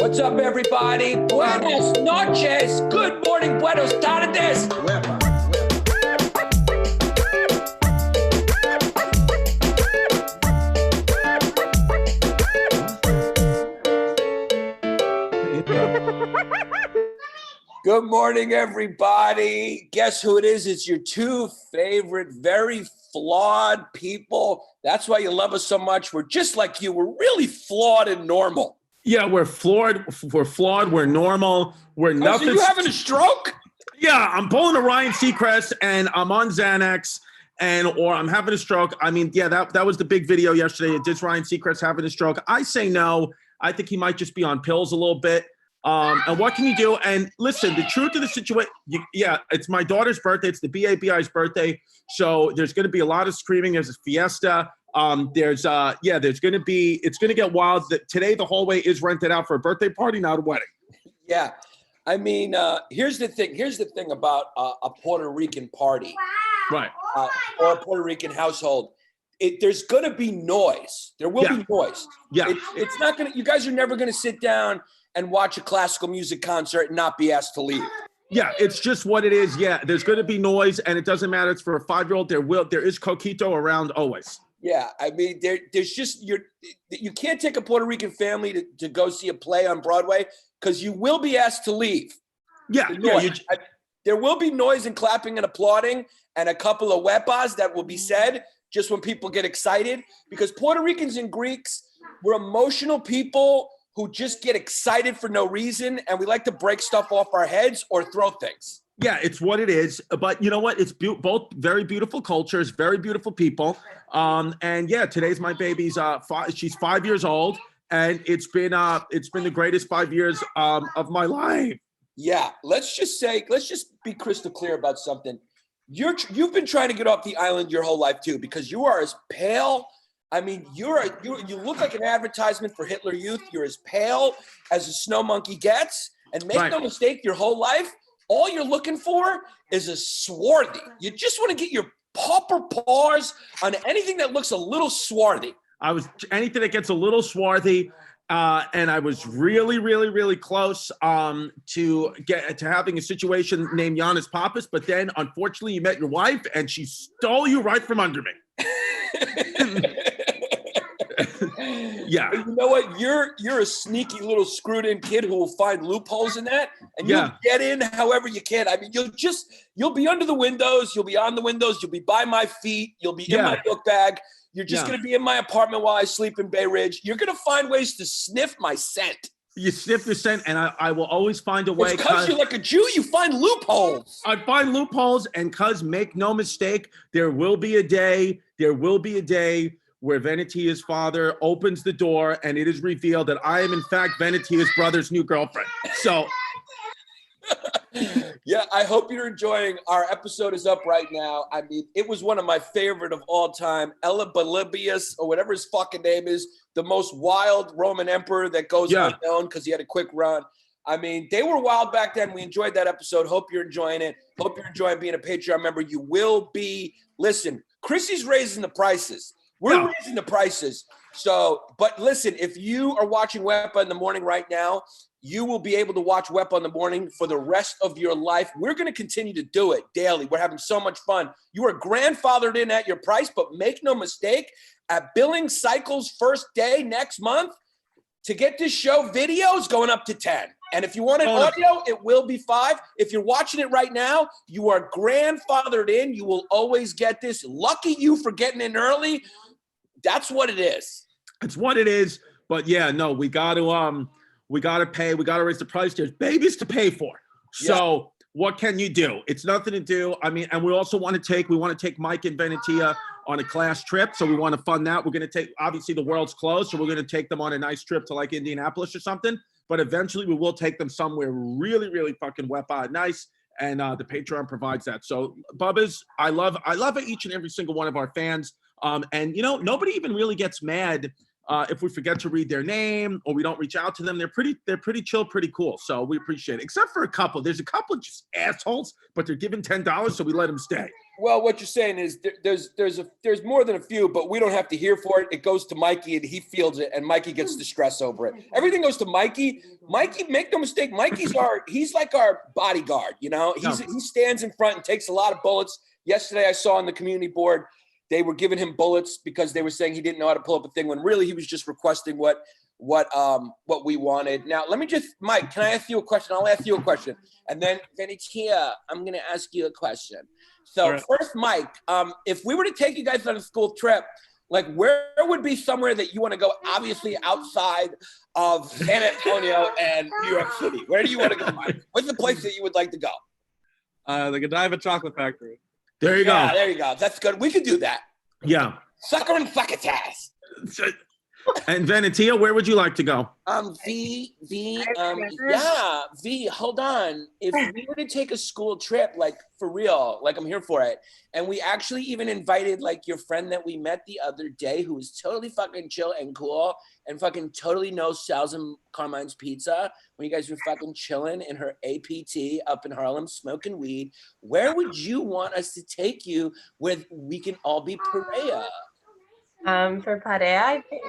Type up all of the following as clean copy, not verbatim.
What's up, everybody? Buenas noches. Good morning, buenos tardes. Wepa. Good morning, everybody. Guess who it is? It's your two favorite, very flawed people. That's why you love us so much. We're just like you. We're really flawed and normal. Yeah, we're flawed. We're normal. We're nothing. So you having a stroke? Yeah, I'm pulling a Ryan Seacrest, and I'm on Xanax, or I'm having a stroke. I mean, yeah, that was the big video yesterday. It did Ryan Seacrest having a stroke. I say no. I think he might just be on pills a little bit. And what can you do? And listen, the truth of the situation, yeah, it's my daughter's birthday. It's the BABI's birthday. So there's going to be a lot of screaming. There's a fiesta. It's going to get wild. Today, the hallway is rented out for a birthday party, not a wedding. Yeah. I mean, here's the thing about a Puerto Rican party. Right. Or a Puerto Rican household. There's going to be noise. There will be noise. Yeah. It's not going to, you guys are never going to sit down and watch a classical music concert and not be asked to leave. Yeah, it's just what it is. Yeah, there's going to be noise, and it doesn't matter. It's for a 5-year-old. There is coquito around always. Yeah, I mean, there's just you can't take a Puerto Rican family to go see a play on Broadway because you will be asked to leave. Yeah, there will be noise and clapping and applauding and a couple of wepas that will be said just when people get excited, because Puerto Ricans and Greeks, we're emotional people who just get excited for no reason, and we like to break stuff off our heads or throw things. Yeah, it's what it is. But you know what? It's both very beautiful cultures, very beautiful people. And yeah, today's my baby's she's 5 years old, and it's been the greatest 5 years of my life. Yeah, let's just be crystal clear about something. You've been trying to get off the island your whole life too, because you are as pale. I mean, you look like an advertisement for Hitler Youth. You're as pale as a snow monkey gets. And make no mistake, your whole life, all you're looking for is a swarthy. You just want to get your pauper paws on anything that looks a little swarthy. Anything that gets a little swarthy. And I was really, really, really close to having a situation named Giannis Pappas. But then, unfortunately, you met your wife, and she stole you right from under me. Yeah. But you know what? You're a sneaky little screwed in kid who will find loopholes in that, and you'll get in however you can. I mean, you'll be under the windows, you'll be on the windows, you'll be by my feet, you'll be in my book bag. You're just going to be in my apartment while I sleep in Bay Ridge. You're going to find ways to sniff my scent. You sniff the scent, and I will always find a way. It's because you're like a Jew, you find loopholes. I find loopholes, and cuz make no mistake, there will be a day where Venetia's father opens the door, and it is revealed that I am, in fact, Venetia's brother's new girlfriend. So... Yeah, I hope you're enjoying. Our episode is up right now. I mean, it was one of my favorite of all time. Elebolibius, or whatever his fucking name is, the most wild Roman emperor that goes unknown because he had a quick run. I mean, they were wild back then. We enjoyed that episode. Hope you're enjoying it. Hope you're enjoying being a Patreon member. You will be. Listen, Chrissy's raising the prices. We're raising the prices. So, but listen, if you are watching Wepa in the morning right now, you will be able to watch Wepa in the morning for the rest of your life. We're going to continue to do it daily. We're having so much fun. You are grandfathered in at your price, but make no mistake, at Billing Cycle's first day next month, to get this show, videos going up to 10. And if you want an audio, it will be 5. If you're watching it right now, you are grandfathered in. You will always get this. Lucky you for getting in early. That's what it is. It's what it is. But yeah, no, we got to pay. We got to raise the price. There's babies to pay for. So what can you do? It's nothing to do. I mean, and we also want to take Mike and Venetia on a class trip. So we want to fund that. We're going to take, obviously the world's closed. So we're going to take them on a nice trip to like Indianapolis or something. But eventually we will take them somewhere really, really fucking Wepa nice. And the Patreon provides that. So Bubba's, I love each and every single one of our fans. And you know, nobody even really gets mad If we forget to read their name or we don't reach out to them, they're pretty chill, pretty cool. So we appreciate it. Except for a couple. There's a couple of just assholes, but they're giving $10, so we let them stay. Well, what you're saying is there's more than a few, but we don't have to hear for it. It goes to Mikey, and he feels it, and Mikey gets the stress over it. Everything goes to Mikey. Mikey, make no mistake, he's like our bodyguard. You know, he stands in front and takes a lot of bullets. Yesterday, I saw on the community board they were giving him bullets because they were saying he didn't know how to pull up a thing, when really he was just requesting what we wanted. Now, let me just, Mike, can I ask you a question? I'll ask you a question, and then it's here. I'm gonna ask you a question. So right. First, Mike, if we were to take you guys on a school trip, like where would be somewhere that you want to go? Obviously, outside of San Antonio and New York City. Where do you want to go, Mike? What's the place that you would like to go? The Godiva Chocolate Factory. There you go. There you go. That's good. We could do that. Yeah. Sucker and succotash. And Venetia, where would you like to go? V, hold on. If we were to take a school trip, like for real, like I'm here for it. And we actually even invited like your friend that we met the other day, who was totally fucking chill and cool and fucking totally knows Sal's and Carmine's Pizza. When you guys were fucking chilling in her APT up in Harlem, smoking weed, where would you want us to take you where we can all be pariah? For Parea, I think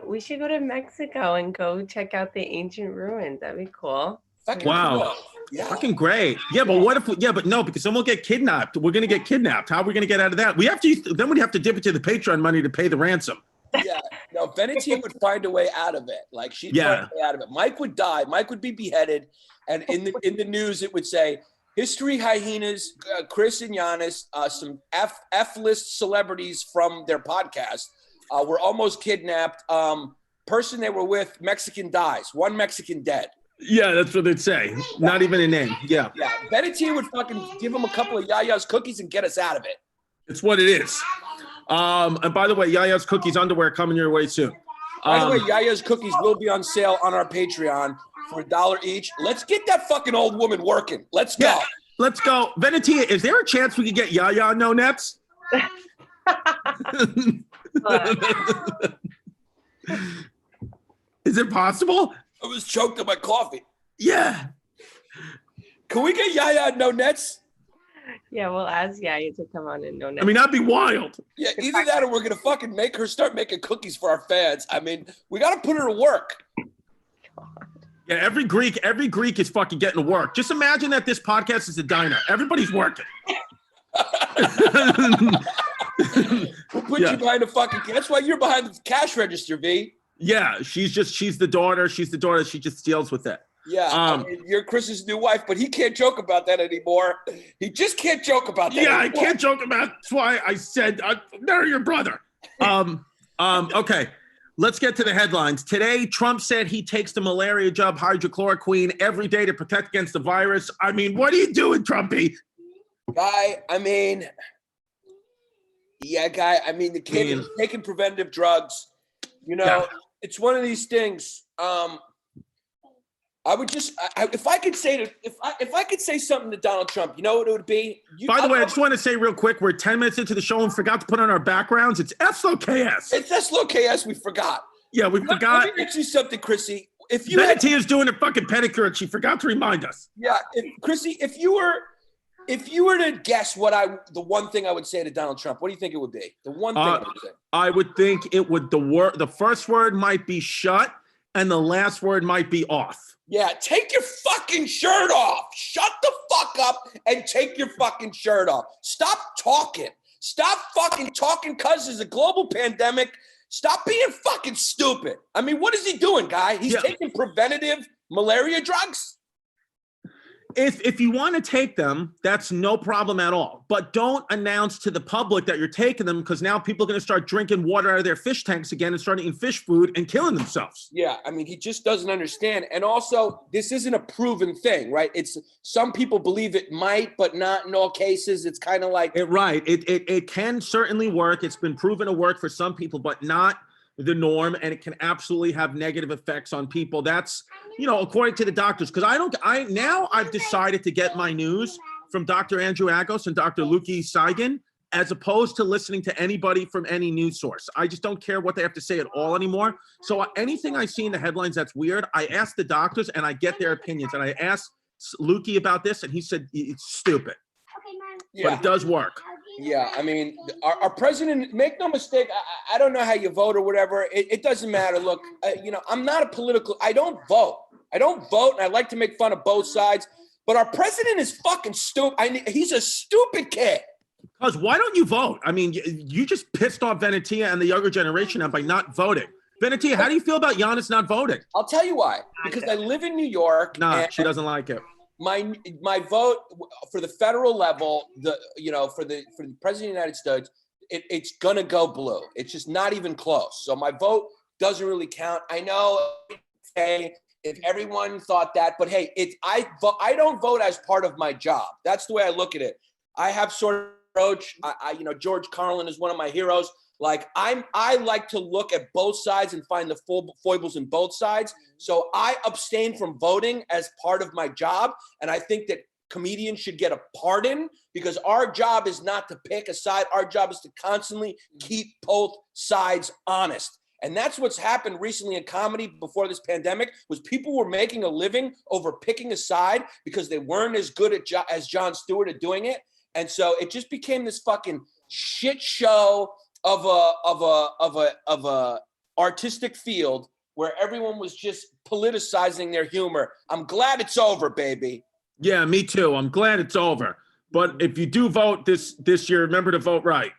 we should go to Mexico and go check out the ancient ruins. That'd be cool. Wow. Cool. Yeah. Fucking great. Yeah, but what if, no, because then we'll get kidnapped. We're going to get kidnapped. How are we going to get out of that? We'd have to dip into the Patreon money to pay the ransom. Yeah. No, Venetia would find a way out of it. Like she'd find a way out of it. Mike would die. Mike would be beheaded. And in the news, it would say, History Hyenas, Chris and Giannis, some F-list celebrities from their podcast were almost kidnapped. Person they were with, Mexican dies. One Mexican dead. Yeah, that's what they'd say. Not even a name. Yeah. Yeah. Venetia would fucking give him a couple of Yaya's cookies and get us out of it. It's what it is. And by the way, Yaya's cookies underwear coming your way soon. By the way, Yaya's cookies will be on sale on our Patreon for $1 each. Let's get that fucking old woman working. Let's go. Yeah, let's go. Venetia, is there a chance we could get Yaya no nets? Is it possible? I was choked on my coffee. Yeah. Can we get Yaya no nets? Yeah, we'll ask Yaya to come on and no nets. I mean, that'd be wild. Yeah, either that or we're gonna fucking make her start making cookies for our fans. I mean, we gotta put her to work. Yeah, every Greek is fucking getting to work. Just imagine that this podcast is a diner. Everybody's working. We'll put you behind the fucking. That's why you're behind the cash register, V. Yeah, she's the daughter. She's the daughter. She just deals with it. Yeah, I mean, you're Chris's new wife, but he can't joke about that anymore. He just can't joke about that. Yeah, anymore. I can't joke about. That's why I said marry your brother. Okay. Let's get to the headlines. Today, Trump said he takes the malaria jab hydrochloroquine every day to protect against the virus. I mean, what are you doing, Trumpy? Guy, I mean, the kid is taking preventative drugs. You know, It's one of these things. I would just, if I could say something to Donald Trump, you know what it would be? By the way, I just want to say real quick, we're 10 minutes into the show and forgot to put on our backgrounds. It's SLKS. It's SLKS. We forgot. Yeah, we forgot. Let me ask you something, Chrissy. If you Benetia's doing a fucking pedicure and she forgot to remind us. Yeah, Chrissy, if you were to guess the one thing I would say to Donald Trump, what do you think it would be? The one thing I would say. I would think it would the first word might be shut and the last word might be off. Yeah, take your fucking shirt off. Shut the fuck up and take your fucking shirt off. Stop talking. Stop fucking talking because there's a global pandemic. Stop being fucking stupid. I mean, what is he doing, guy? He's taking preventative malaria drugs? If you want to take them, that's no problem at all. But don't announce to the public that you're taking them because now people are going to start drinking water out of their fish tanks again and start eating fish food and killing themselves. Yeah, I mean, he just doesn't understand. And also, this isn't a proven thing, right? It's some people believe it might, but not in all cases. It's kind of like it can certainly work. It's been proven to work for some people, but not the norm, and it can absolutely have negative effects on people. That's, according to the doctors, because I've decided to get my news from Dr. Andrew Agos and Dr. Luki Saigan, as opposed to listening to anybody from any news source. I just don't care what they have to say at all anymore. So anything I see in the headlines that's weird, I ask the doctors and I get their opinions. And I asked Lukey about this, and he said it's stupid. Yeah. But it does work. Yeah, I mean, our president, make no mistake, I don't know how you vote or whatever. It doesn't matter. Look, you know, I'm not a political, I don't vote. And I like to make fun of both sides. But our president is fucking stupid. He's a stupid kid. Because why don't you vote? I mean, you just pissed off Venetia and the younger generation by not voting. Venetia, how do you feel about Giannis not voting? I'll tell you why. Because I live in New York. Nah, she doesn't like it. My vote for the federal level, for the president of the United States, it's gonna go blue. It's just not even close. So my vote doesn't really count. I know, hey, if everyone thought that, but hey, I don't vote as part of my job. That's the way I look at it. I have sort of approach. George Carlin is one of my heroes. Like I like to look at both sides and find the full foibles in both sides. So I abstain from voting as part of my job. And I think that comedians should get a pardon because our job is not to pick a side. Our job is to constantly keep both sides honest. And that's what's happened recently in comedy before this pandemic was people were making a living over picking a side because they weren't as good as Jon Stewart at doing it. And so it just became this fucking shit show of a artistic field where everyone was just politicizing their humor. I'm glad it's over, baby. Yeah, me too. I'm glad it's over. But if you do vote this year, remember to vote right.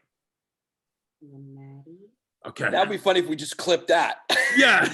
Okay. That'd be funny if we just clip that. Yeah.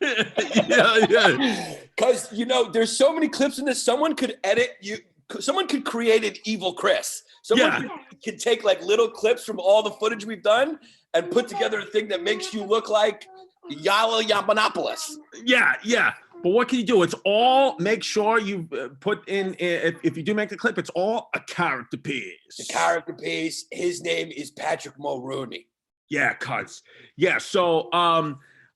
yeah. Because, there's so many clips in this. Someone could edit you. Someone could create an evil Chris. Someone could take like little clips from all the footage we've done and put together a thing that makes you look like Yala Yabanopoulos. Yeah. But what can you do? It's all, make sure you put in, if you do make the clip, it's all a character piece. The character piece. His name is Patrick Mulrooney. Yeah, cuz. Yeah, so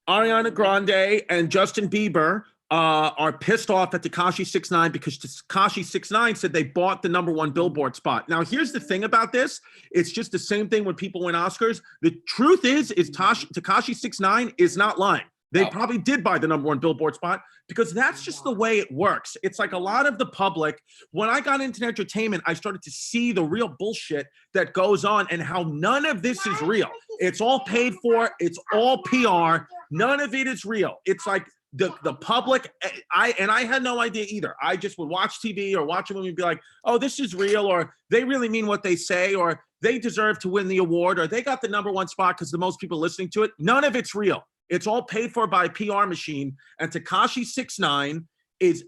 Ariana Grande and Justin Bieber are pissed off at Tekashi 6ix9ine because Tekashi 6ix9ine said they bought the #1 Billboard spot. Now, here's the thing about this. It's just the same thing when people win Oscars. The truth is Tekashi 6ix9ine is not lying. They probably did buy the #1 Billboard spot because that's just the way it works. It's like a lot of the public, when I got into entertainment, I started to see the real bullshit that goes on and how none of this is real. It's all paid for. It's all PR. None of it is real. It's like the public, I had no idea either. I just would watch TV or watch a movie and be like, oh, this is real, or they really mean what they say, or they deserve to win the award, or they got the #1 spot because the most people listening to it. None of it's real. It's all paid for by a PR machine. And Tekashi 6ix9ine is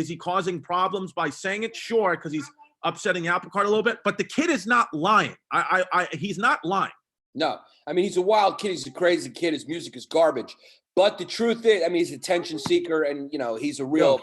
he causing problems by saying it? Sure, because he's upsetting the apple cart a little bit. But the kid is not lying. He's not lying. No, he's a wild kid. He's a crazy kid. His music is garbage. But the truth is, he's an attention seeker, and he's a real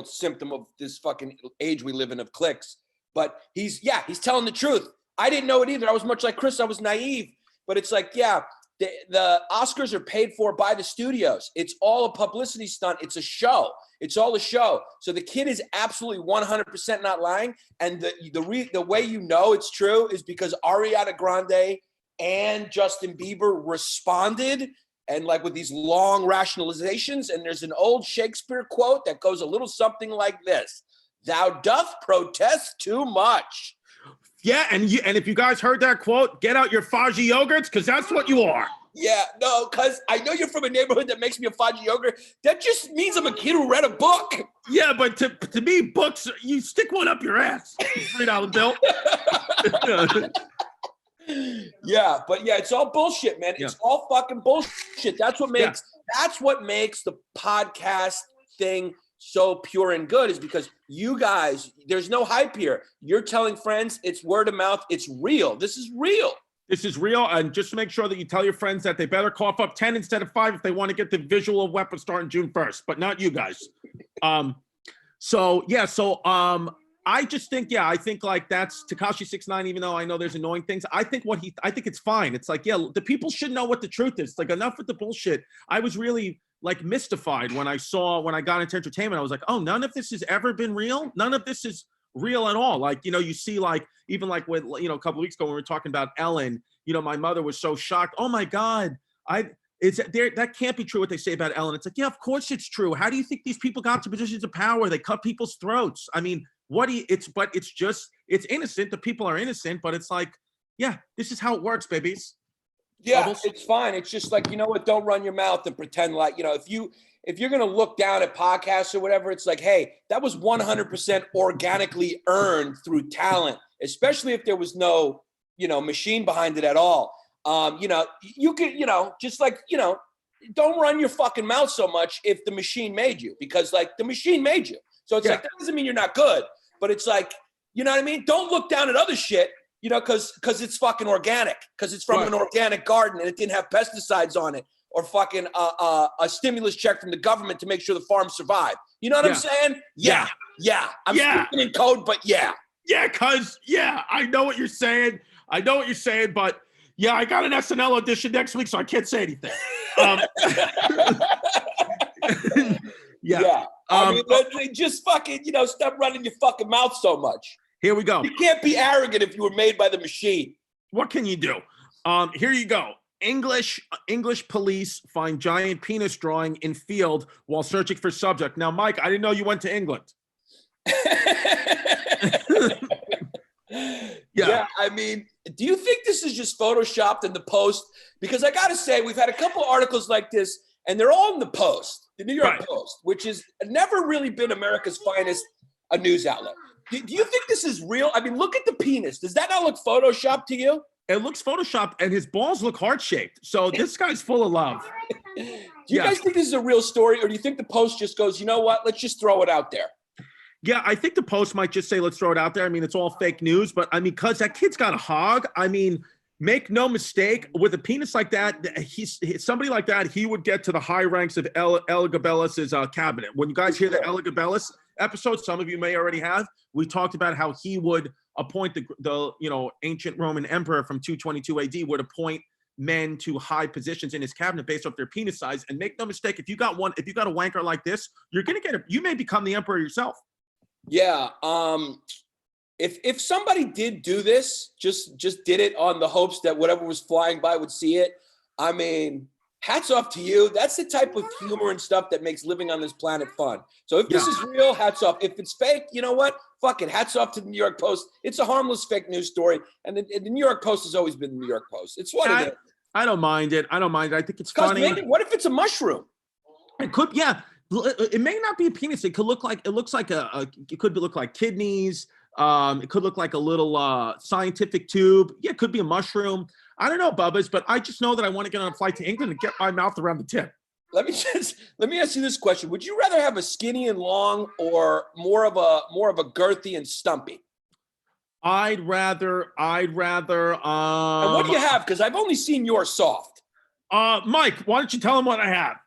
symptom of this fucking age we live in of clicks. But he's telling the truth. I didn't know it either. I was much like Chris. I was naive. But it's like, the Oscars are paid for by the studios. It's all a publicity stunt. It's a show. It's all a show. So the kid is absolutely 100% not lying. And the way it's true is because Ariana Grande and Justin Bieber responded and like with these long rationalizations. And there's an old Shakespeare quote that goes a little something like this: "Thou doth protest too much." Yeah, and if you guys heard that quote, get out your Fudgy yogurts, because that's what you are. Yeah, no, because I know you're from a neighborhood that makes me a Fudgy yogurt. That just means I'm a kid who read a book. Yeah, but to me, books, you stick one up your ass. $3 bill. Yeah, but it's all bullshit, man. It's all fucking bullshit. That's what makes the podcast thing so pure and good, is because you guys, there's no hype here. You're telling friends, it's word of mouth. It's real. This is real. This is real. And just to make sure that you tell your friends that they better cough up 10 instead of 5 if they want to get the visual of Wepa starting June 1st, but not you guys. I just think, I think like that's Tekashi 6ix9ine, even though I know there's annoying things. I think it's fine. It's like, the people should know what the truth is. Like, enough with the bullshit. I was really like mystified when I got into entertainment. I was like, oh, none of this has ever been real. None of this is real at all. Like, you see, like, even like when, a couple of weeks ago when we were talking about Ellen, my mother was so shocked. Oh my God, that can't be true what they say about Ellen. It's like, yeah, of course it's true. How do you think these people got to positions of power? They cut people's throats. I mean, it's innocent. The people are innocent, but it's like, yeah, this is how it works, babies. Yeah, Bubbles? it's fine. It's just like, you know what? Don't run your mouth and pretend like, if you're going to look down at podcasts or whatever, it's like, hey, that was 100% organically earned through talent, especially if there was no, machine behind it at all. You could, just like, don't run your fucking mouth so much if the machine made you, because like the machine made you. So it's like, that doesn't mean you're not good, but it's like, you know what I mean? Don't look down at other shit, because it's fucking organic, because it's from an organic garden and it didn't have pesticides on it, or fucking a stimulus check from the government to make sure the farms survive. You know what I'm saying? Yeah. I'm speaking in code, but yeah. Yeah, cuz I know what you're saying. But yeah, I got an SNL audition next week, so I can't say anything. I mean, just fucking, stop running your fucking mouth so much. Here we go. You can't be arrogant if you were made by the machine. What can you do? Here you go. English police find giant penis drawing in field while searching for subject. Now, Mike, I didn't know you went to England. Yeah, I mean, do you think this is just photoshopped in the Post? Because I got to say, we've had a couple articles like this, and they're all in the Post, the New York Post, which has never really been America's finest a news outlet. Do you think this is real? I mean, look at the penis. Does that not look photoshopped to you? It looks photoshopped, and his balls look heart-shaped. So this guy's full of love. Do you guys think this is a real story, or do you think the Post just goes, you know what, let's just throw it out there? Yeah, I think the Post might just say, let's throw it out there. I mean, it's all fake news, but I mean, because that kid's got a hog. I mean, make no mistake, with a penis like that, he's somebody like that, he would get to the high ranks of Elagabelis' cabinet. When you guys hear the Elagabelis episode, some of you may already have, we talked about how he would appoint the ancient Roman emperor from 222 AD would appoint men to high positions in his cabinet based off their penis size. And make no mistake, if you got a wanker like this, you may become the emperor yourself. Yeah. If somebody did do this, just did it on the hopes that whatever was flying by would see it, I mean, hats off to you. That's the type of humor and stuff that makes living on this planet fun. So if this is real, hats off. If it's fake, you know what? Fuck it. Hats off to the New York Post. It's a harmless fake news story. And the New York Post has always been the New York Post. It's what it is. I don't mind it. I think it's funny. Maybe, what if it's a mushroom? It could, yeah. It may not be a penis. It could look like kidneys. It could look like a little scientific tube. Yeah, it could be a mushroom. I don't know, Bubba's, but I just know that I want to get on a flight to England and get my mouth around the tip. Let me ask you this question. Would you rather have a skinny and long, or more of a girthy and stumpy? I'd rather and what do you have? Because I've only seen yours soft. Mike, why don't you tell him what I have?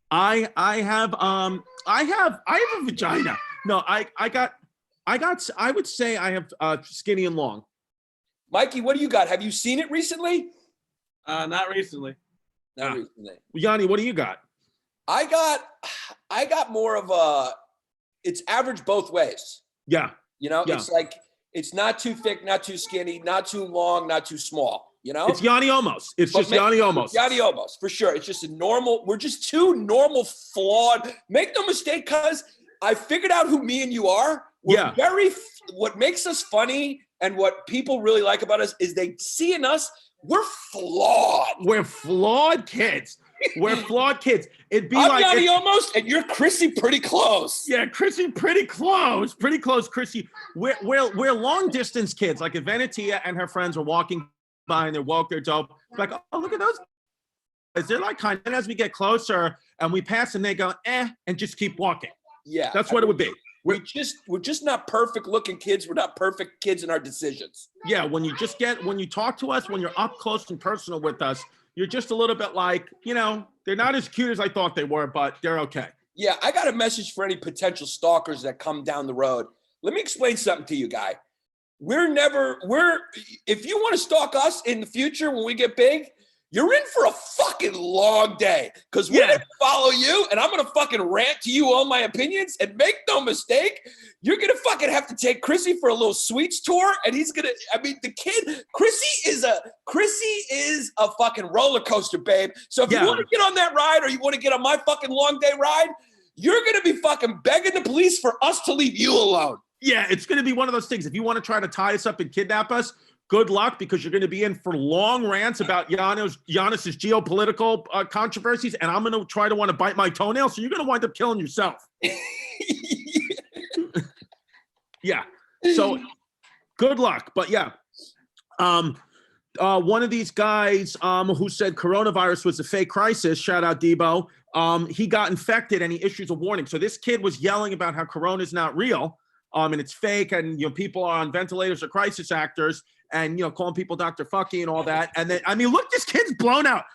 I have a vagina. No, I would say I have skinny and long. Mikey, what do you got? Have you seen it recently? Not recently. Not recently. Yanni, what do you got? I got more of it's average both ways. Yeah. It's like, it's not too thick, not too skinny, not too long, not too small. It's Yanni almost. Yanni almost. Yanni almost, for sure. It's just we're just two normal, flawed. Make no mistake, cuz I figured out who me and you are. What makes us funny and what people really like about us is they see in us, we're flawed. We're flawed kids. It'd be I'm Yanni almost, and you're Chrissy pretty close. Yeah, Chrissy pretty close. Pretty close, Chrissy. We're long distance kids. Like if Venetia and her friends are walking by and they're woke, they're dope. Like, oh, look at those. They're like kind of, and as we get closer and we pass them, they go, and just keep walking. Yeah. That's what it would be. We're just not perfect looking kids. We're not perfect kids in our decisions. Yeah. When you talk to us, when you're up close and personal with us, you're just a little bit like, they're not as cute as I thought they were, but they're okay. Yeah. I got a message for any potential stalkers that come down the road. Let me explain something to you, guy. If you want to stalk us in the future when we get big, you're in for a fucking long day because we're going to follow you and I'm going to fucking rant to you all my opinions. And make no mistake, you're going to fucking have to take Chrissy for a little sweets tour. And he's going to, I mean, the kid, Chrissy is a fucking roller coaster, babe. So if you want to get on that ride or you want to get on my fucking long day ride, you're going to be fucking begging the police for us to leave you alone. Yeah, it's going to be one of those things. If you want to try to tie us up and kidnap us, good luck, because you're going to be in for long rants about Giannis's geopolitical controversies, and I'm going to try to want to bite my toenail, so you're going to wind up killing yourself. Yeah. So good luck. But yeah, one of these guys who said coronavirus was a fake crisis, shout out Debo, he got infected and he issues a warning. So this kid was yelling about how corona is not real and it's fake, and people are on ventilators or crisis actors, and calling people Dr. Fucky and all that. And then, I mean, look, this kid's blown out.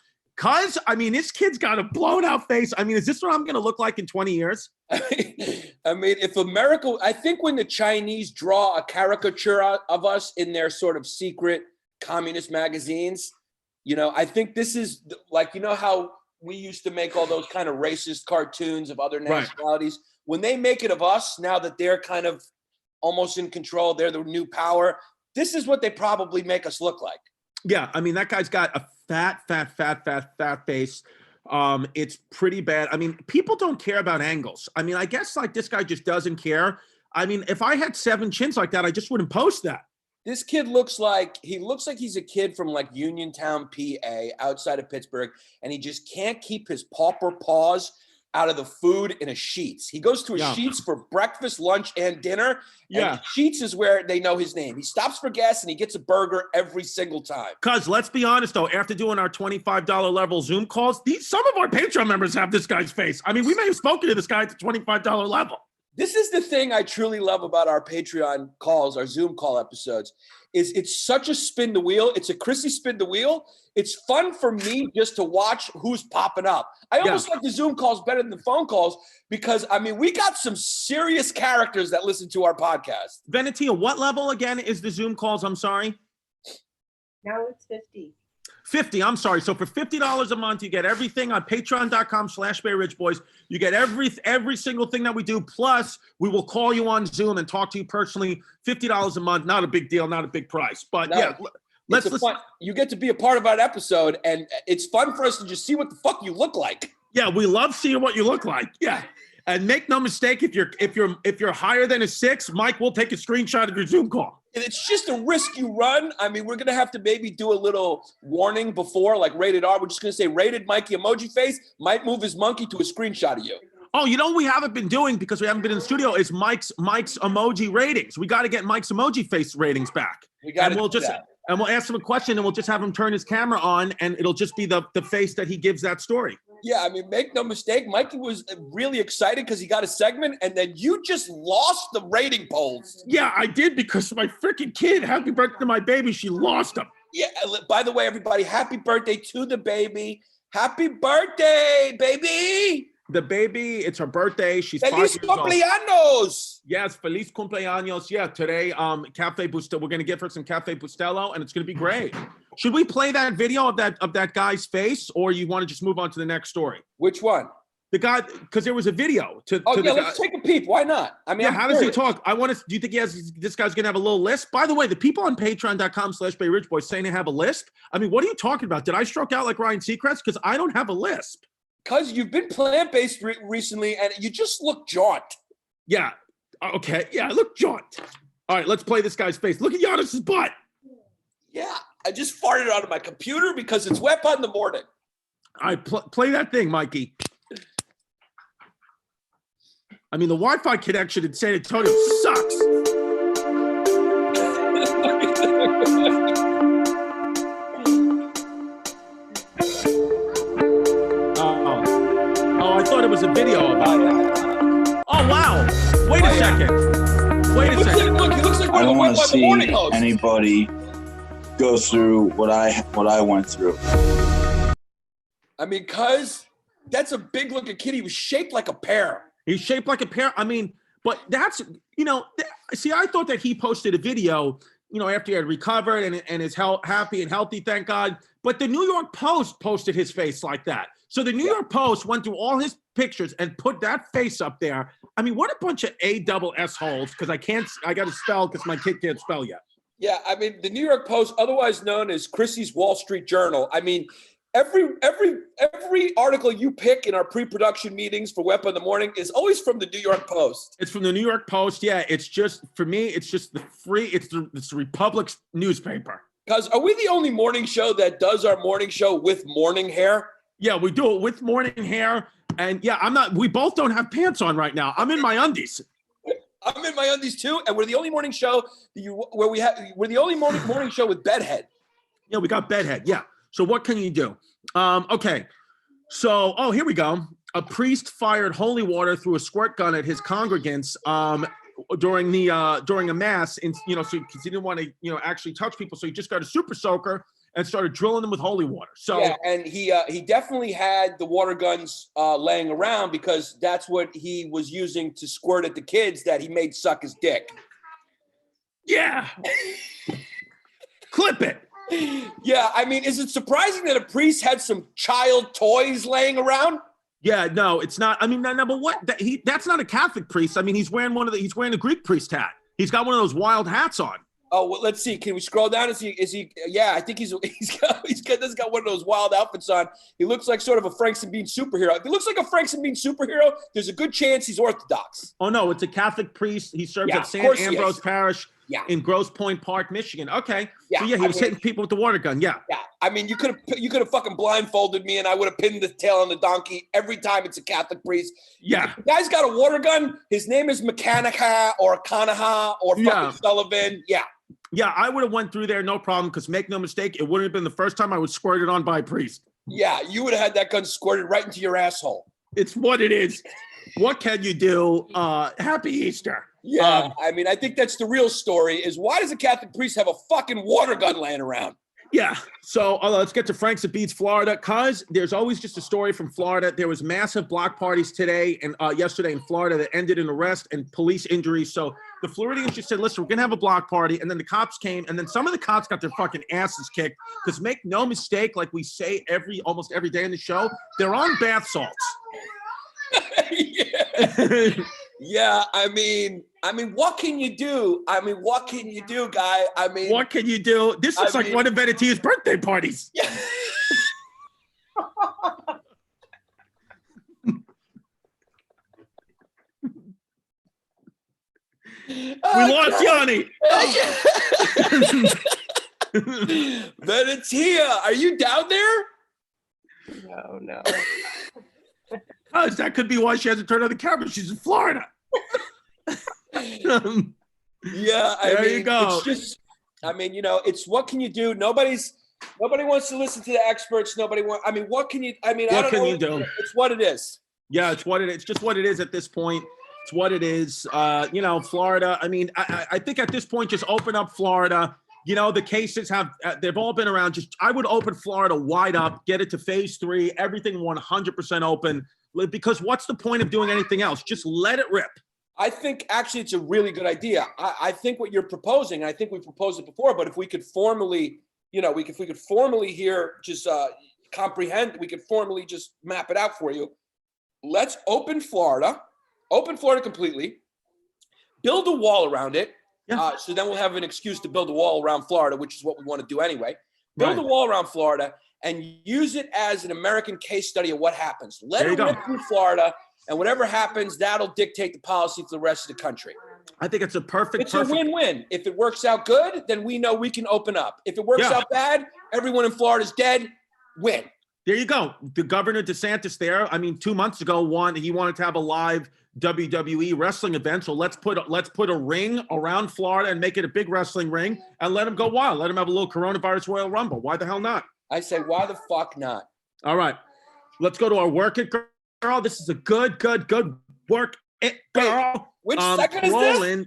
This kid's got a blown out face. I mean, is this what I'm going to look like in 20 years? I mean, if America, I think when the Chinese draw a caricature of us in their sort of secret communist magazines, I think this is like, how we used to make all those kind of racist cartoons of other nationalities. Right. When they make it of us, now that they're kind of almost in control, they're the new power. This is what they probably make us look like. Yeah, I mean, that guy's got a fat face. It's pretty bad. I mean, people don't care about angles. I mean, I guess like this guy just doesn't care. I mean, if I had 7 chins like that, I just wouldn't post that. This kid looks like he's a kid from like Uniontown, PA, outside of Pittsburgh, and he just can't keep his pauper paws out of the food in a Sheetz. He goes to a Sheetz for breakfast, lunch, and dinner. And Sheetz is where they know his name. He stops for gas and he gets a burger every single time. Cuz let's be honest though, after doing our $25 level Zoom calls, some of our Patreon members have this guy's face. I mean, we may have spoken to this guy at the $25 level. This is the thing I truly love about our Patreon calls, our Zoom call episodes, is it's such a spin the wheel. It's a Chrissy spin the wheel. It's fun for me just to watch who's popping up. I almost like the Zoom calls better than the phone calls because, I mean, we got some serious characters that listen to our podcast. Venetia, what level again is the Zoom calls? I'm sorry. Now it's 50. 50, I'm sorry. So for $50 a month, you get everything on patreon.com/BayRidgeBoys. You get every single thing that we do. Plus, we will call you on Zoom and talk to you personally. $50 a month, not a big deal, not a big price. But let's you get to be a part of our episode, and it's fun for us to just see what the fuck you look like. Yeah, we love seeing what you look like. Yeah. And make no mistake, if you're higher than a 6, Mike will take a screenshot of your Zoom call. And it's just a risk you run. I mean, we're going to have to maybe do a little warning before, like rated R. We're just going to say rated Mikey emoji face might move his monkey to a screenshot of you. Oh, what we haven't been doing because we haven't been in the studio is Mike's emoji ratings. We got to get Mike's emoji face ratings back. And we'll ask him a question and we'll just have him turn his camera on and it'll just be the face that he gives that story. Yeah, I mean, make no mistake, Mikey was really excited because he got a segment, and then you just lost the rating polls. Yeah, I did because my freaking kid, happy birthday to my baby, she lost them. Yeah, by the way, everybody, happy birthday to the baby. Happy birthday, baby. The baby, it's her birthday. She's Feliz 5 years cumpleaños. Old. Yes, feliz cumpleaños. Yeah, today, Cafe Bustelo. We're gonna get her some Cafe Bustelo, and it's gonna be great. Should we play that video of that guy's face, or you want to just move on to the next story? Which one? The guy, because there was a video. Let's take a peep. Why not? I mean, how does he talk? Do you think this guy's gonna have a little lisp? By the way, the people on Patreon.com/BayRidgeBoys saying they have a lisp. I mean, what are you talking about? Did I stroke out like Ryan Seacrest? Because I don't have a lisp. Because you've been plant-based recently, and you just look jaunt. Yeah. Okay. Yeah, I look jaunt. All right, let's play this guy's face. Look at Giannis's butt. Yeah, I just farted out of my computer because it's Wepa in the morning. All right, play that thing, Mikey. I mean, the Wi-Fi connection in San Antonio sucks. I thought it was a video about it. Oh, wow. Wait a second. He looks like I don't want to see anybody go through what I went through. I mean, cuz that's a big looking kid. He was shaped like a pear. He's shaped like a pear. I mean, but that's, see, I thought that he posted a video, after he had recovered and is happy and healthy, thank God. But the New York Post posted his face like that. So the New York Post went through all his pictures and put that face up there. I mean, what a bunch of A-double-S holes, because I got to spell because my kid can't spell yet. Yeah, I mean, the New York Post, otherwise known as Chrissy's Wall Street Journal. I mean, every article you pick in our pre-production meetings for Wepa in the morning is always from the New York Post. It's from the New York Post. Yeah, it's just, for me, it's just it's the Republic's newspaper. Because are we the only morning show that does our morning show with morning hair? Yeah, we do it with morning hair. And yeah, we both don't have pants on right now. I'm in my undies. I'm in my undies too, and we're the only morning show we're the only morning show with bedhead. Yeah, we got bedhead. Yeah. So what can you do? Okay. So, here we go. A priest fired holy water through a squirt gun at his congregants during a mass, because he didn't want to actually touch people, so he just got a super soaker and started drilling them with holy water. So yeah, and he definitely had the water guns laying around because that's what he was using to squirt at the kids that he made suck his dick. Yeah. Clip it. Yeah, I mean, is it surprising that a priest had some child toys laying around? Yeah, no, it's not. I mean, no, but what? That's not a Catholic priest. I mean, he's wearing a Greek priest hat. He's got one of those wild hats on. Oh, well, let's see. Can we scroll down? Is he? Yeah, I think he's got one of those wild outfits on. He looks like sort of a Franks and Beans superhero. If he looks like a Franks and Beans superhero, there's a good chance he's Orthodox. Oh no, it's a Catholic priest. He serves at St. Ambrose Parish in Grosse Pointe Park, Michigan. Okay. Yeah. So he was hitting people with the water gun. Yeah. Yeah. I mean, you could have fucking blindfolded me and I would have pinned the tail on the donkey every time it's a Catholic priest. Yeah. The guy's got a water gun. His name is Mechanica or Kanaha or fucking Sullivan. Yeah. Yeah, I would have went through there, no problem, because make no mistake, it wouldn't have been the first time I was squirted on by a priest. Yeah, you would have had that gun squirted right into your asshole. It's what it is. What can you do? Happy Easter. Yeah, I mean, I think that's the real story is why does a Catholic priest have a fucking water gun laying around? Yeah, so let's get to Franks and Beats, Florida, because there's always just a story from Florida. There was massive block parties today and yesterday in Florida that ended in arrest and police injuries. So the Floridians just said, listen, we're going to have a block party. And then the cops came, and then some of the cops got their fucking asses kicked because make no mistake, like we say almost every day in the show, they're on bath salts. Yeah, I mean, what can you do? I mean, what can you do, guy? I mean, what can you do? This looks like one of Venetia's birthday parties. Yeah. We lost Yanni. Venetia, are you down there? No. That could be why she hasn't turned on the camera. She's in Florida. Yeah, there you go. It's just, I mean, it's what can you do? Nobody wants to listen to the experts. What can you? I mean, what can you do? It's what it is. Yeah, it's what it is. It's just what it is at this point. It's what it is. Florida. I mean, I think at this point, just open up Florida. The cases they've all been around. I would open Florida wide up, get it to phase 3, everything 100% open. Because what's the point of doing anything else? Just let it rip. I think actually it's a really good idea. I think what you're proposing, I think we proposed it before, but if we could formally, if we could formally here just comprehend, we could formally just map it out for you. Let's open Florida completely, build a wall around it. Yeah. So then we'll have an excuse to build a wall around Florida, which is what we want to do anyway. Build a wall around Florida and use it as an American case study of what happens. Let it rip through Florida, and whatever happens, that'll dictate the policy for the rest of the country. I think it's a perfect a win-win. If it works out good, then we know we can open up. If it works out bad, everyone in Florida's dead. Win. There you go. The Governor DeSantis there. I mean, 2 months ago, he wanted to have a live WWE wrestling event. So let's put a ring around Florida and make it a big wrestling ring and let him go wild. Let him have a little coronavirus Royal Rumble. Why the hell not? I say, why the fuck not? All right. Let's go to our Work It Girl. This is a good Work It Girl. Wait, which second is this?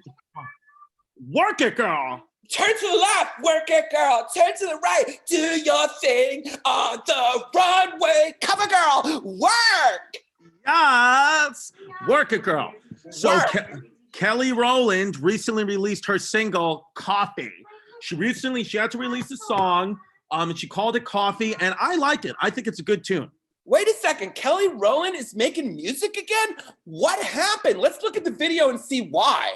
Work It Girl. Turn to the left, work it, girl. Turn to the right, do your thing on the runway. Cover girl, work. Yes, Work It Girl. So Kelly Rowland recently released her single, Coffee. She had to release a song And she called it Coffee, and I like it. I think it's a good tune. Wait a second. Kelly Rowland is making music again? What happened? Let's look at the video and see why.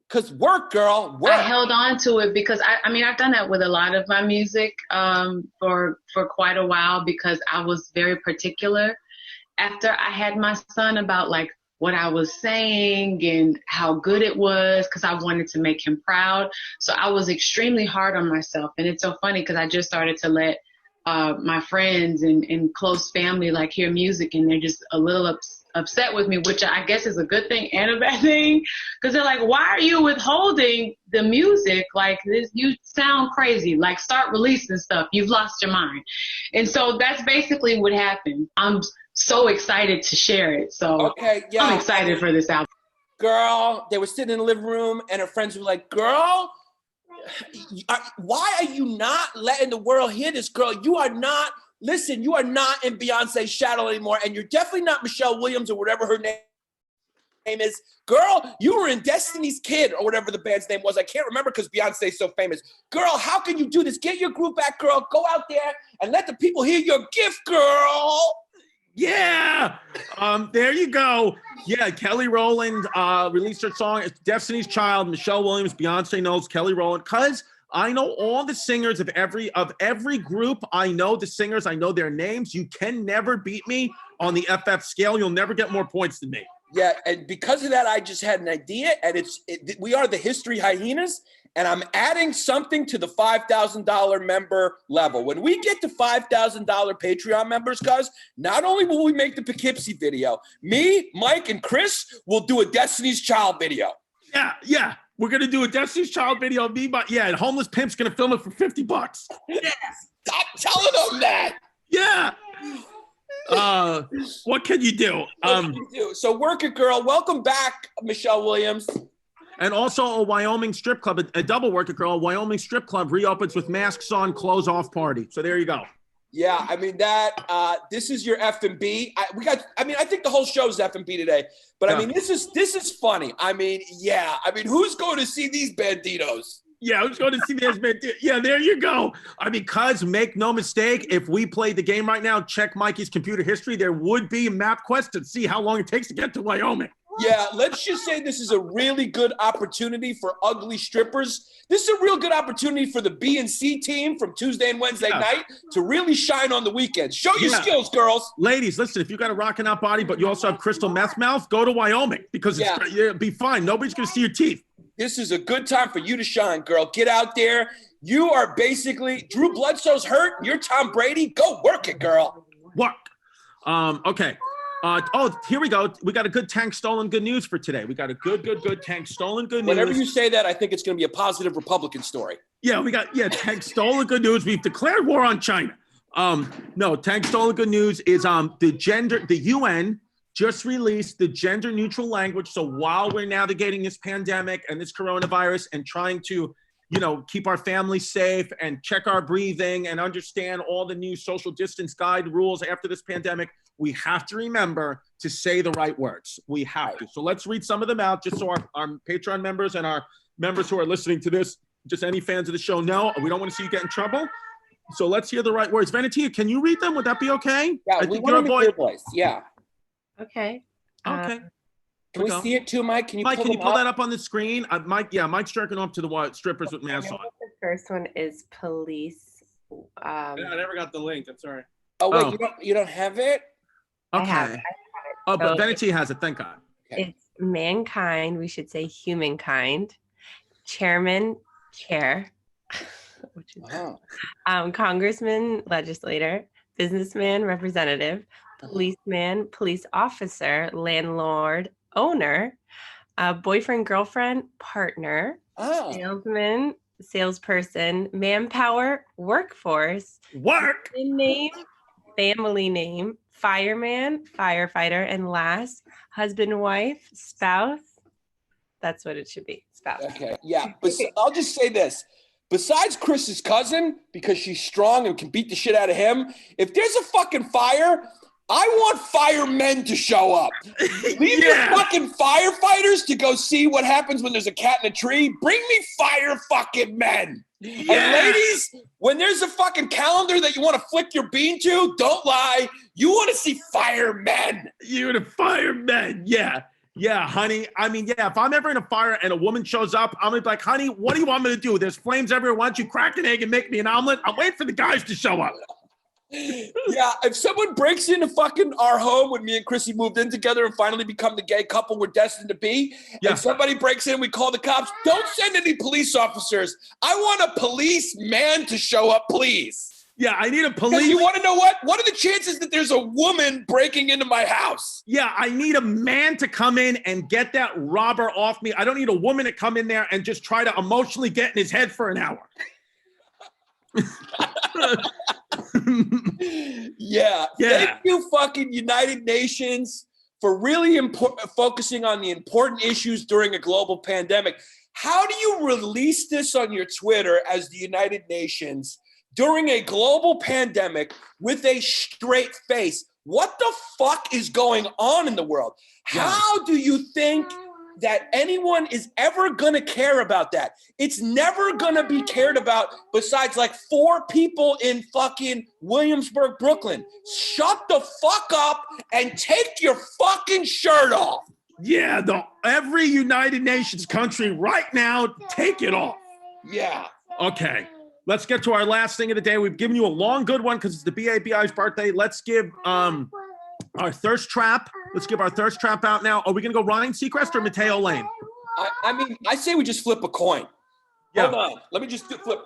Because work, girl, work. I held on to it because I mean, I've done that with a lot of my music for quite a while because I was very particular after I had my son about like what I was saying and how good it was because I wanted to make him proud. So I was extremely hard on myself. And it's so funny because I just started to let my friends and close family like hear music and they're just a little upset with me, which I guess is a good thing and a bad thing, because they're like, why are you withholding the music like this? You sound crazy, like start releasing stuff, you've lost your mind. And so that's basically what happened. I'm so excited to share it. So okay, yeah, I'm excited for this album. Girl, they were sitting in the living room and her friends were like, girl, why are you not letting the world hear this, girl? You are not, listen, you are not in Beyonce's shadow anymore, and you're definitely not Michelle Williams or whatever her name is. Girl, you were in Destiny's Kid or whatever the band's name was. I can't remember because Beyonce's so famous. Girl, how can you do this? Get your group back, girl. Go out there and let the people hear your gift, girl. Yeah. There you go. Yeah, Kelly Rowland released her song. It's Destiny's Child. Michelle Williams, Beyonce knows Kelly Rowland because I know all the singers of every group. I know the singers. I know their names. You can never beat me on the FF scale. You'll never get more points than me. Yeah, and because of that, I just had an idea, and we are the History Hyenas, and I'm adding something to the $5,000 member level. When we get to $5,000 Patreon members, guys, not only will we make the Poughkeepsie video, me, Mike, and Chris will do a Destiny's Child video. Yeah. We're going to do a Destiny's Child video. And Homeless Pimp's going to film it for $50. Yes. Stop telling them that. Yeah. What can you do? So work it, girl. Welcome back, Michelle Williams. And also a Wyoming strip club, a double work it, girl. A Wyoming strip club reopens with masks on, clothes off party. So there you go. Yeah, I mean this is your F&B. I think the whole show is F&B today. But yeah. I mean, this is funny. I mean, who's going to see these banditos? Yeah, who's going to see these banditos? Yeah, there you go. Because make no mistake, if we played the game right now, check Mikey's computer history, there would be a map quest to see how long it takes to get to Wyoming. Yeah, let's just say this is a really good opportunity for ugly strippers. This is a real good opportunity for the B and C team from Tuesday and Wednesday night to really shine on the weekends. Show your skills, girls. Ladies, listen, if you got a rocking out body, but you also have crystal meth mouth, go to Wyoming because it'll be fine. Nobody's going to see your teeth. This is a good time for you to shine, girl. Get out there. You are basically Drew Bledsoe's hurt. You're Tom Brady. Go work it, girl. Work. Okay. Here we go. We got a good Tank Stolen good news for today. We got a good Tank Stolen good news. Whenever you say that, I think it's going to be a positive Republican story. Yeah, we got Tank Stolen good news. We've declared war on China. No, Tank Stolen good news is the UN just released the gender neutral language. So while we're navigating this pandemic and this coronavirus and trying to keep our families safe and check our breathing and understand all the new social distance guide rules after this pandemic, we have to remember to say the right words. We have to. So let's read some of them out just so our Patreon members and our members who are listening to this, just any fans of the show know. We don't want to see you get in trouble. So let's hear the right words. Venetia, can you read them? Would that be okay? Yeah, we want to hear your voice. Yeah. Okay. Okay. Can we see it too, Mike? Can you pull that up on the screen? Mike's jerking off to the strippers with masks on. The first one is police. I never got the link. I'm sorry. Oh, wait, you don't have it? Okay. I have it. Oh, but Venetia has it. Thank God. Okay. It's mankind. We should say humankind. Chairman, chair. Which is congressman, legislator, businessman, representative, policeman, police officer, landlord, owner, boyfriend, girlfriend, partner, salesman, salesperson, manpower, workforce, name, family name, fireman, firefighter, and last, husband, wife, spouse. That's what it should be, spouse. Okay, yeah. But I'll just say this. Besides Chris's cousin, because she's strong and can beat the shit out of him, if there's a fucking fire, I want firemen to show up. Leave your fucking firefighters to go see what happens when there's a cat in a tree. Bring me fire fucking men. Yeah. And ladies, when there's a fucking calendar that you want to flick your bean to, don't lie. You want to see firemen. You want to firemen. Yeah. Yeah, honey. I mean, yeah, if I'm ever in a fire and a woman shows up, I'm gonna be like, honey, what do you want me to do? There's flames everywhere. Why don't you crack an egg and make me an omelet? I'm waiting for the guys to show up. Yeah, if someone breaks into fucking our home when me and Chrissy moved in together and finally become the gay couple we're destined to be, and somebody breaks in, we call the cops. Don't send any police officers. I want a policeman to show up, please. Yeah, I need a police. You want to know what? What are the chances that there's a woman breaking into my house? Yeah, I need a man to come in and get that robber off me. I don't need a woman to come in there and just try to emotionally get in his head for an hour. Yeah. Thank you, fucking United Nations, for really focusing on the important issues during a global pandemic. How do you release this on your Twitter as the United Nations during a global pandemic with a straight face? What the fuck is going on in the world? How do you think that anyone is ever gonna care about that? It's never gonna be cared about besides like 4 people in fucking Williamsburg, Brooklyn. Shut the fuck up and take your fucking shirt off. Yeah, every United Nations country right now, take it off. Yeah. Okay. Let's get to our last thing of the day. We've given you a long, good one because it's the BABI's birthday. Let's give our thirst trap. Let's give our thirst trap out now. Are we going to go Ryan Seacrest or Mateo Lane? I mean, I say we just flip a coin. Yeah. Hold on. Let me just flip.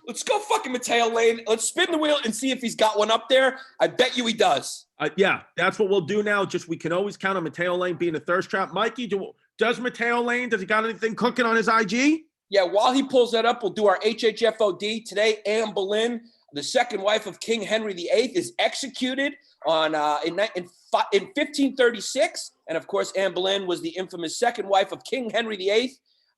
Let's go fucking Mateo Lane. Let's spin the wheel and see if he's got one up there. I bet you he does. Yeah, that's what we'll do now. Just we can always count on Mateo Lane being a thirst trap. Mikey, does Mateo Lane, does he got anything cooking on his IG? Yeah, while he pulls that up, we'll do our HHFOD. Today, Anne Boleyn, the second wife of King Henry VIII, is executed on in 1536. And of course, Anne Boleyn was the infamous second wife of King Henry VIII.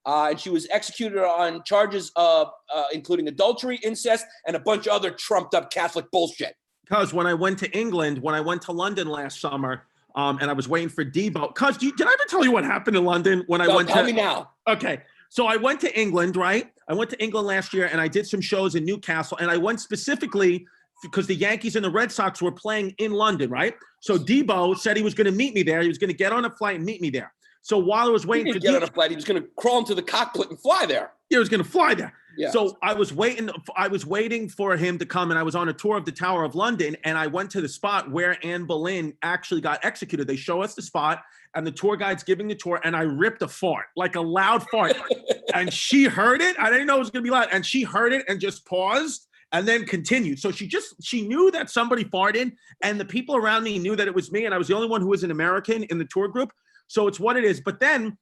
And she was executed on charges of including adultery, incest, and a bunch of other trumped up Catholic bullshit. Because when I went to England, when I went to London last summer, and I was waiting for Debo. Because did I ever tell you what happened in London when I went? Tell me now. Okay. So I went to England, right? I went to England last year and I did some shows in Newcastle, and I went specifically because the Yankees and the Red Sox were playing in London, right? So Debo said he was going to meet me there. He was going to get on a flight and meet me there. So while I was waiting to get on a flight, he was going to crawl into the cockpit and fly there. He was going to fly there. Yeah. So I was waiting for him to come, and I was on a tour of the Tower of London, and I went to the spot where Anne Boleyn actually got executed. They show us the spot, and the tour guide's giving the tour, and I ripped a fart, like a loud fart. And she heard it. I didn't know it was going to be loud. And she heard it and just paused and then continued. So she knew that somebody farted, and the people around me knew that it was me, and I was the only one who was an American in the tour group. So it's what it is. But then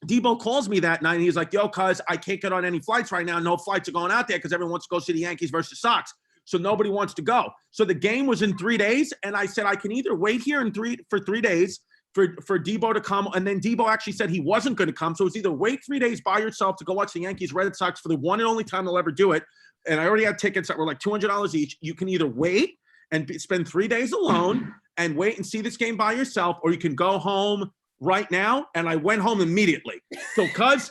Debo calls me that night, and he's like, yo, cuz I can't get on any flights right now. No flights are going out there because everyone wants to go see the Yankees versus Sox. So nobody wants to go. So the game was in 3 days, and I said I can either wait here for 3 days for Debo to come, and then Debo actually said he wasn't going to come. So it's either wait 3 days by yourself to go watch the Yankees Red Sox for the one and only time they'll ever do it. And I already had tickets that were like $200 each. You can either wait and spend 3 days alone and wait and see this game by yourself, or you can go home right now. And I went home immediately. So cuz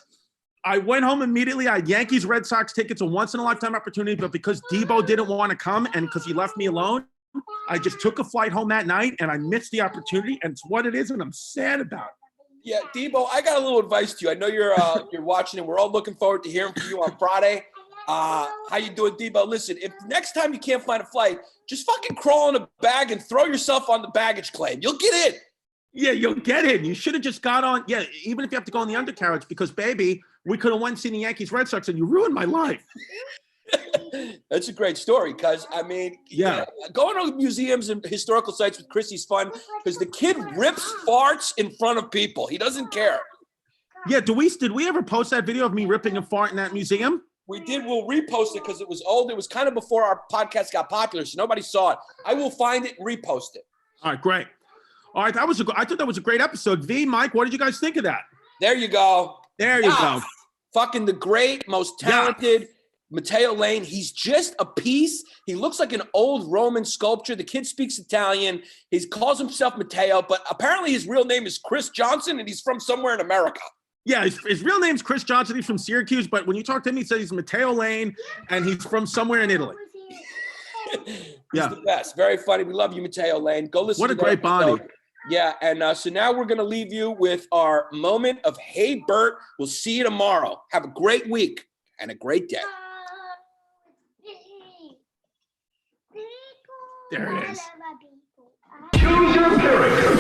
I went home immediately. I had Yankees Red Sox tickets, a once in a lifetime opportunity, but because Debo didn't want to come and because he left me alone, I just took a flight home that night and I missed the opportunity, and it's what it is, and I'm sad about it. Yeah, Debo, I got a little advice to you. I know you're watching, and we're all looking forward to hearing from you on Friday. How you doing, Debo? Listen, if next time you can't find a flight, just fucking crawl in a bag and throw yourself on the baggage claim. You'll get in. Yeah, you'll get in. You should have just got on. Yeah, even if you have to go on the undercarriage, because, baby, we could have went and seen the Yankees Red Sox, and you ruined my life. That's a great story, because, I mean, going to museums and historical sites with Chrissy's fun, because the kid rips farts in front of people. He doesn't care. Yeah, did we ever post that video of me ripping a fart in that museum? We did. We'll repost it because it was old. It was kind of before our podcast got popular, so nobody saw it. I will find it and repost it. All right, great. All right, I thought that was a great episode. V, Mike, what did you guys think of that? There you go. There you go. Fucking the great, most talented Mateo Lane. He's just a piece. He looks like an old Roman sculpture. The kid speaks Italian. He calls himself Mateo, but apparently his real name is Chris Johnson, and he's from somewhere in America. Yeah, his real name's Chris Johnson. He's from Syracuse, but when you talk to him, he says he's Matteo Lane, and he's from somewhere in Italy. He's the best. Very funny. We love you, Matteo Lane. Go listen. What a great body. Yeah, and so now we're going to leave you with our moment of Hey Bert. We'll see you tomorrow. Have a great week and a great day. There it is. Choose your character.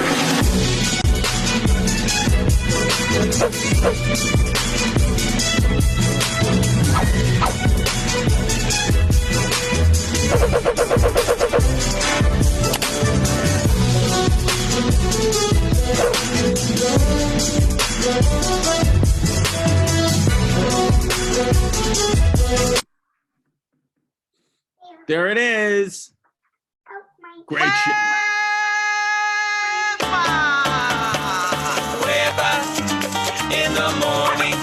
There it is. Great shit. Wepa in the morning.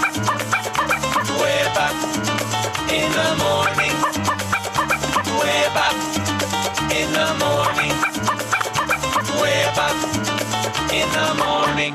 Wepa in the morning. Wepa in the morning. Wepa in the morning.